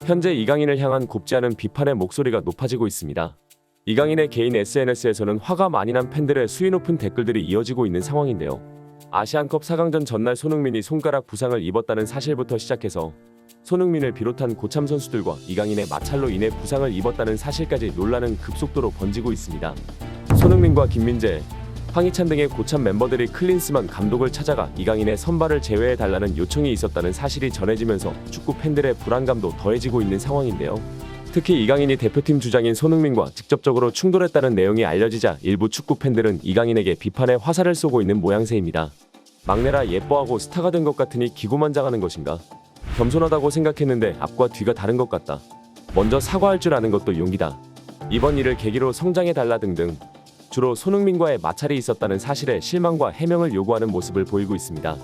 현재 이강인을 향한 곱지 않은 비판의 목소리가 높아지고 있습니다. 이강인의 개인 SNS에서는 화가 많이 난 팬들의 수위 높은 댓글들이 이어지고 있는 상황인데요. 아시안컵 4강전 전날 손흥민이 손가락 부상을 입었다는 사실부터 시작해서 손흥민을 비롯한 고참 선수들과 이강인의 마찰로 인해 부상을 입었다는 사실까지 논란은 급속도로 번지고 있습니다. 손흥민과 김민재, 황희찬 등의 고참 멤버들이 클린스만 감독을 찾아가 이강인의 선발을 제외해달라는 요청이 있었다는 사실이 전해지면서 축구 팬들의 불안감도 더해지고 있는 상황인데요. 특히 이강인이 대표팀 주장인 손흥민과 직접적으로 충돌했다는 내용이 알려지자 일부 축구 팬들은 이강인에게 비판의 화살을 쏘고 있는 모양새입니다. 막내라 예뻐하고 스타가 된 것 같으니 기고만장하는 것인가? 겸손하다고 생각했는데 앞과 뒤가 다른 것 같다. 먼저 사과할 줄 아는 것도 용기다. 이번 일을 계기로 성장해달라 등등 주로 손흥민과의 마찰이 있었다는 사실에 실망과 해명을 요구하는 모습을 보이고 있습니다.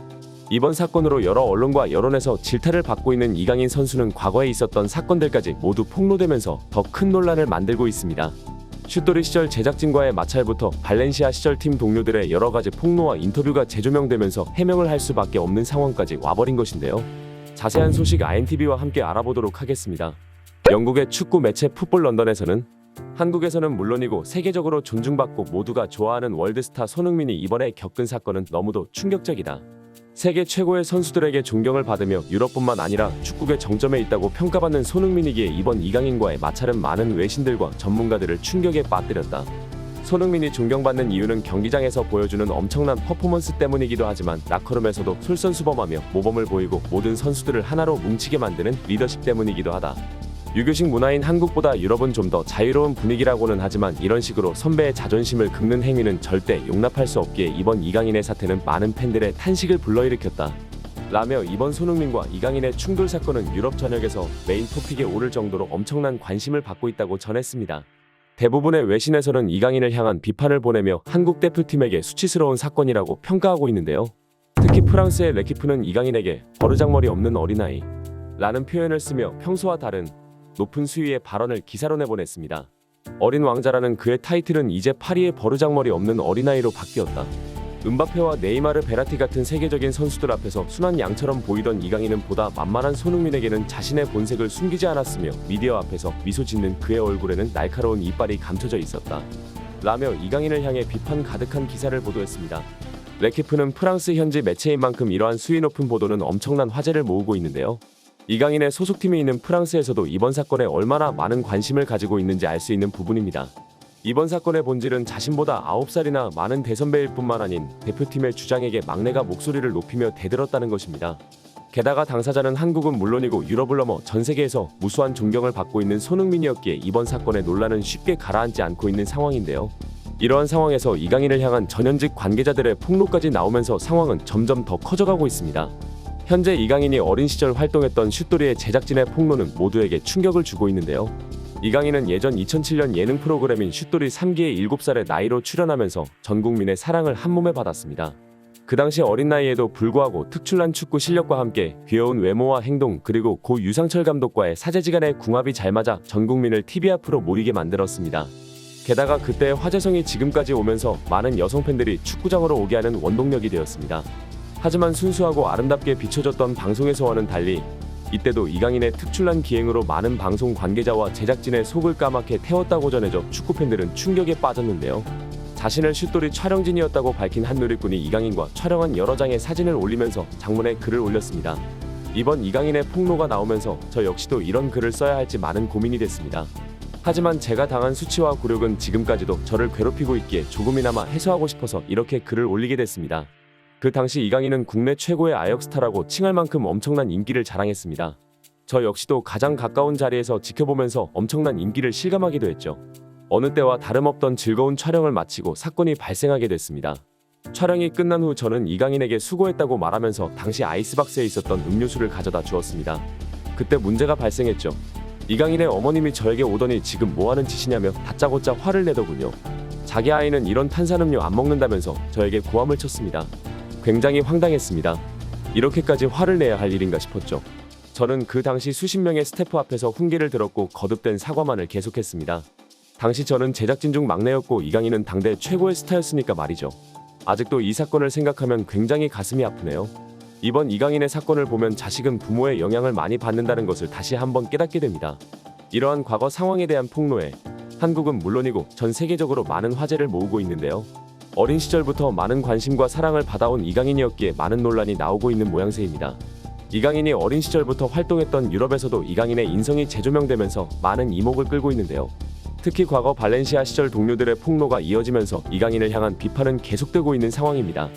이번 사건으로 여러 언론과 여론에서 질타를 받고 있는 이강인 선수는 과거에 있었던 사건들까지 모두 폭로되면서 더 큰 논란을 만들고 있습니다. 슛돌이 시절 제작진과의 마찰부터 발렌시아 시절 팀 동료들의 여러 가지 폭로와 인터뷰가 재조명되면서 해명을 할 수밖에 없는 상황까지 와버린 것인데요. 자세한 소식 INTV와 함께 알아보도록 하겠습니다. 영국의 축구 매체 풋볼 런던에서는 한국에서는 물론이고 세계적으로 존중받고 모두가 좋아하는 월드스타 손흥민이 이번에 겪은 사건은 너무도 충격적이다. 세계 최고의 선수들에게 존경을 받으며 유럽뿐만 아니라 축구계 정점에 있다고 평가받는 손흥민이기에 이번 이강인과의 마찰은 많은 외신들과 전문가들을 충격에 빠뜨렸다. 손흥민이 존경받는 이유는 경기장에서 보여주는 엄청난 퍼포먼스 때문이기도 하지만 라커룸에서도 솔선수범하며 모범을 보이고 모든 선수들을 하나로 뭉치게 만드는 리더십 때문이기도 하다. 유교식 문화인 한국보다 유럽은 좀 더 자유로운 분위기라고는 하지만 이런 식으로 선배의 자존심을 긁는 행위는 절대 용납할 수 없기에 이번 이강인의 사태는 많은 팬들의 탄식을 불러일으켰다. 라며 이번 손흥민과 이강인의 충돌 사건은 유럽 전역에서 메인 토픽에 오를 정도로 엄청난 관심을 받고 있다고 전했습니다. 대부분의 외신에서는 이강인을 향한 비판을 보내며 한국 대표팀에게 수치스러운 사건이라고 평가하고 있는데요. 특히 프랑스의 레키프는 이강인에게 버르장머리 없는 어린아이 라는 표현을 쓰며 평소와 다른 높은 수위의 발언을 기사로 내보냈습니다. 어린 왕자라는 그의 타이틀은 이제 파리의 버르장머리 없는 어린아이로 바뀌었다. 음바페와 네이마르 베라티 같은 세계적인 선수들 앞에서 순한 양처럼 보이던 이강인은 보다 만만한 손흥민에게는 자신의 본색을 숨기지 않았으며 미디어 앞에서 미소 짓는 그의 얼굴에는 날카로운 이빨이 감춰져 있었다. 라며 이강인을 향해 비판 가득한 기사를 보도했습니다. 레키프는 프랑스 현지 매체인 만큼 이러한 수위 높은 보도는 엄청난 화제를 모으고 있는데요. 이강인의 소속팀이 있는 프랑스에서도 이번 사건에 얼마나 많은 관심을 가지고 있는지 알 수 있는 부분입니다. 이번 사건의 본질은 자신보다 9살이나 많은 대선배일 뿐만 아닌 대표팀의 주장에게 막내가 목소리를 높이며 대들었다는 것입니다. 게다가 당사자는 한국은 물론이고 유럽을 넘어 전 세계에서 무수한 존경을 받고 있는 손흥민이었기에 이번 사건의 논란은 쉽게 가라앉지 않고 있는 상황인데요. 이러한 상황에서 이강인을 향한 전현직 관계자들의 폭로까지 나오면서 상황은 점점 더 커져가고 있습니다. 현재 이강인이 어린 시절 활동했던 슛돌이의 제작진의 폭로는 모두에게 충격을 주고 있는데요. 이강인은 예전 2007년 예능 프로그램인 슛돌이 3기의 7살의 나이로 출연하면서 전 국민의 사랑을 한몸에 받았습니다. 그 당시 어린 나이에도 불구하고 특출난 축구 실력과 함께 귀여운 외모와 행동 그리고 고 유상철 감독과의 사제지간의 궁합이 잘 맞아 전 국민을 TV 앞으로 몰리게 만들었습니다. 게다가 그때의 화제성이 지금까지 오면서 많은 여성 팬들이 축구장으로 오게 하는 원동력이 되었습니다. 하지만 순수하고 아름답게 비춰졌던 방송에서와는 달리 이때도 이강인의 특출난 기행으로 많은 방송 관계자와 제작진의 속을 까맣게 태웠다고 전해져 축구팬들은 충격에 빠졌는데요. 자신을 슛돌이 촬영진이었다고 밝힌 한 누리꾼이 이강인과 촬영한 여러 장의 사진을 올리면서 장문의 글을 올렸습니다. 이번 이강인의 폭로가 나오면서 저 역시도 이런 글을 써야 할지 많은 고민이 됐습니다. 하지만 제가 당한 수치와 굴욕은 지금까지도 저를 괴롭히고 있기에 조금이나마 해소하고 싶어서 이렇게 글을 올리게 됐습니다. 그 당시 이강인은 국내 최고의 아역 스타라고 칭할 만큼 엄청난 인기를 자랑했습니다. 저 역시도 가장 가까운 자리에서 지켜보면서 엄청난 인기를 실감하기도 했죠. 어느 때와 다름없던 즐거운 촬영을 마치고 사건이 발생하게 됐습니다. 촬영이 끝난 후 저는 이강인에게 수고했다고 말하면서 당시 아이스박스에 있었던 음료수를 가져다 주었습니다. 그때 문제가 발생했죠. 이강인의 어머님이 저에게 오더니 지금 뭐하는 짓이냐며 다짜고짜 화를 내더군요. 자기 아이는 이런 탄산음료 안 먹는다면서 저에게 고함을 쳤습니다. 굉장히 황당했습니다. 이렇게까지 화를 내야 할 일인가 싶었죠. 저는 그 당시 수십 명의 스태프 앞에서 훈계를 들었고 거듭된 사과만을 계속했습니다. 당시 저는 제작진 중 막내였고 이강인은 당대 최고의 스타였으니까 말이죠. 아직도 이 사건을 생각하면 굉장히 가슴이 아프네요. 이번 이강인의 사건을 보면 자식은 부모의 영향을 많이 받는다는 것을 다시 한번 깨닫게 됩니다. 이러한 과거 상황에 대한 폭로에 한국은 물론이고 전 세계적으로 많은 화제를 모으고 있는데요. 어린 시절부터 많은 관심과 사랑을 받아온 이강인이었기에 많은 논란이 나오고 있는 모양새입니다. 이강인이 어린 시절부터 활동했던 유럽에서도 이강인의 인성이 재조명되면서 많은 이목을 끌고 있는데요. 특히 과거 발렌시아 시절 동료들의 폭로가 이어지면서 이강인을 향한 비판은 계속되고 있는 상황입니다.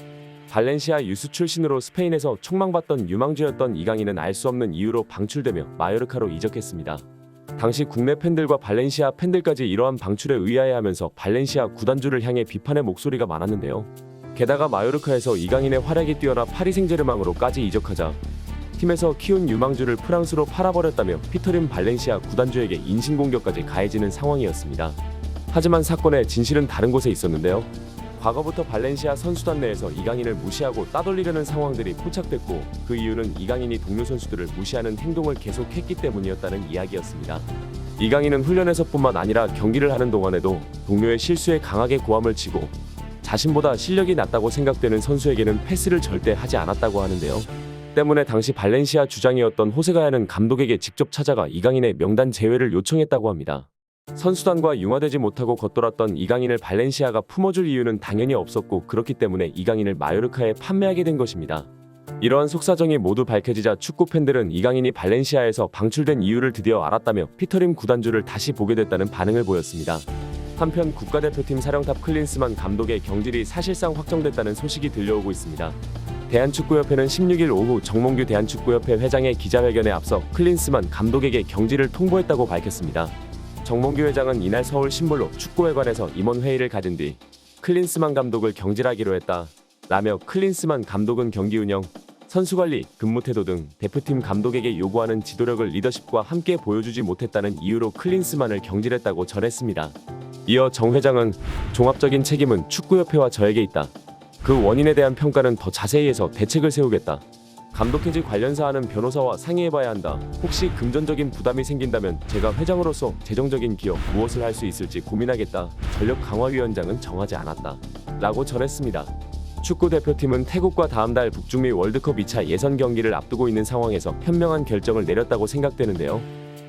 발렌시아 유스 출신으로 스페인에서 촉망받던 유망주였던 이강인은 알 수 없는 이유로 방출되며 마요르카로 이적했습니다. 당시 국내 팬들과 발렌시아 팬들까지 이러한 방출에 의아해하면서 발렌시아 구단주를 향해 비판의 목소리가 많았는데요. 게다가 마요르카에서 이강인의 활약이 뛰어나 파리 생제르맹으로까지 이적하자 팀에서 키운 유망주를 프랑스로 팔아버렸다며 피터림 발렌시아 구단주에게 인신공격까지 가해지는 상황이었습니다. 하지만 사건의 진실은 다른 곳에 있었는데요. 과거부터 발렌시아 선수단 내에서 이강인을 무시하고 따돌리려는 상황들이 포착됐고 그 이유는 이강인이 동료 선수들을 무시하는 행동을 계속했기 때문이었다는 이야기였습니다. 이강인은 훈련에서뿐만 아니라 경기를 하는 동안에도 동료의 실수에 강하게 고함을 치고 자신보다 실력이 낮다고 생각되는 선수에게는 패스를 절대 하지 않았다고 하는데요. 때문에 당시 발렌시아 주장이었던 호세가야는 감독에게 직접 찾아가 이강인의 명단 제외를 요청했다고 합니다. 선수단과 융화되지 못하고 겉돌았던 이강인을 발렌시아가 품어줄 이유는 당연히 없었고 그렇기 때문에 이강인을 마요르카에 판매하게 된 것입니다. 이러한 속사정이 모두 밝혀지자 축구 팬들은 이강인이 발렌시아에서 방출된 이유를 드디어 알았다며 피터림 구단주를 다시 보게 됐다는 반응을 보였습니다. 한편 국가대표팀 사령탑 클린스만 감독의 경질이 사실상 확정됐다는 소식이 들려오고 있습니다. 대한축구협회는 16일 오후 정몽규 대한축구협회 회장의 기자회견에 앞서 클린스만 감독에게 경질을 통보했다고 밝혔습니다. 정몽규 회장은 이날 서울 신볼로 축구회관에서 임원 회의를 가진 뒤 클린스만 감독을 경질하기로 했다 라며 클린스만 감독은 경기 운영, 선수관리, 근무 태도 등 대표팀 감독에게 요구하는 지도력을 리더십과 함께 보여주지 못했다는 이유로 클린스만을 경질했다고 전했습니다. 이어 정 회장은 종합적인 책임은 축구협회와 저에게 있다. 그 원인에 대한 평가는 더 자세히 해서 대책을 세우겠다. 감독 해지 관련 사안은 변호사와 상의해봐야 한다. 혹시 금전적인 부담이 생긴다면 제가 회장으로서 재정적인 기여 무엇을 할 수 있을지 고민하겠다. 전력강화위원장은 정하지 않았다 라고 전했습니다. 축구대표팀은 태국과 다음 달 북중미 월드컵 2차 예선 경기를 앞두고 있는 상황에서 현명한 결정을 내렸다고 생각되는데요.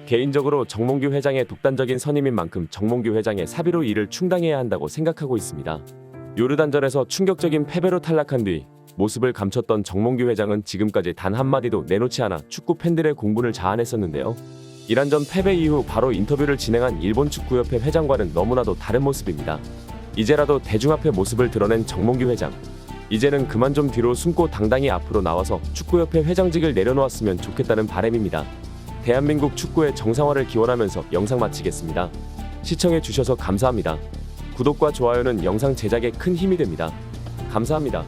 개인적으로 정몽규 회장의 독단적인 선임인 만큼 정몽규 회장의 사비로 이를 충당해야 한다고 생각하고 있습니다. 요르단전에서 충격적인 패배로 탈락한 뒤 모습을 감췄던 정몽규 회장은 지금까지 단 한마디도 내놓지 않아 축구 팬들의 공분을 자아냈었는데요. 이란전 패배 이후 바로 인터뷰를 진행한 일본 축구협회 회장과는 너무나도 다른 모습입니다. 이제라도 대중 앞에 모습을 드러낸 정몽규 회장. 이제는 그만 좀 뒤로 숨고 당당히 앞으로 나와서 축구협회 회장직을 내려놓았으면 좋겠다는 바람입니다. 대한민국 축구의 정상화를 기원하면서 영상 마치겠습니다. 시청해주셔서 감사합니다. 구독과 좋아요는 영상 제작에 큰 힘이 됩니다. 감사합니다.